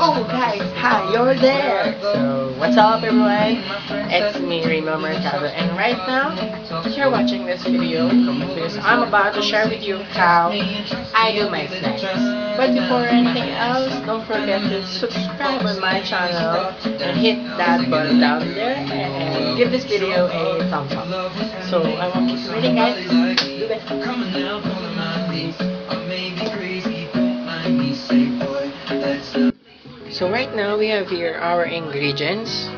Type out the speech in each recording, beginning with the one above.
Oh guys, hi, you're there! So, what's up everyone? It's me, Raimiel Mercado, and right now, you're watching this video because I'm about to share with you how I do my snacks. But before anything else, don't forget to subscribe on my channel and hit that button down there and give this video a thumbs up. So, I won't keep you waiting guys, do it! So right now we have here our ingredients.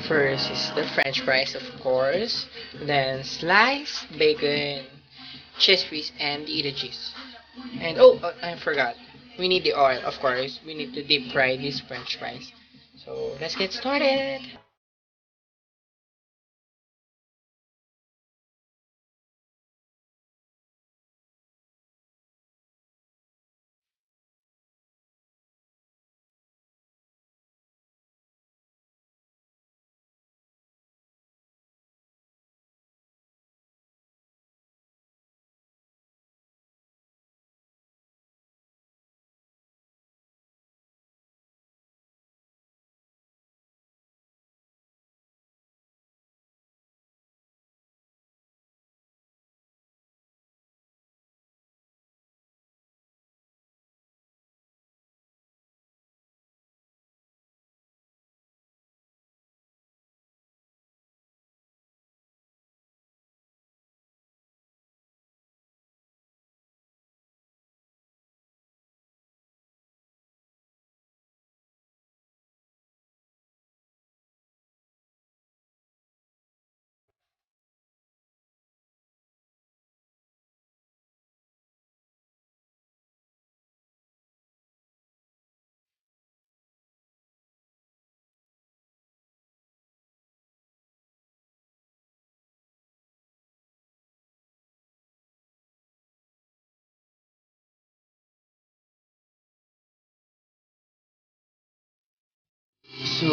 First is the french fries, of course. Then sliced bacon, cheese whiz, and the cheese. And I forgot. We need the oil, of course. We need to deep fry these french fries. So let's get started. So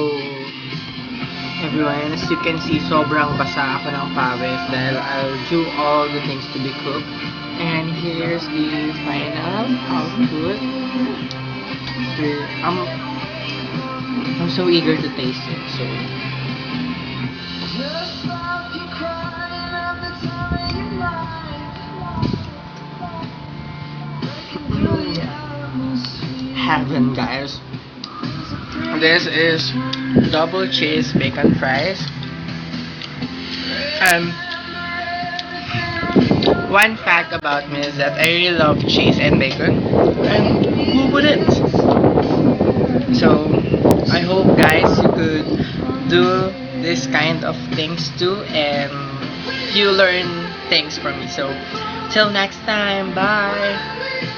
everyone, as you can see, sobrang basa ako ng pawis dahil I'll do all the things to be cooked. And here's the final output. I'm so eager to taste it. So heaven, guys. This is double cheese bacon fries. One fact about me is that I really love cheese and bacon, and who wouldn't? So I hope guys you could do this kind of things too, and you learn things from me. So till next time, bye.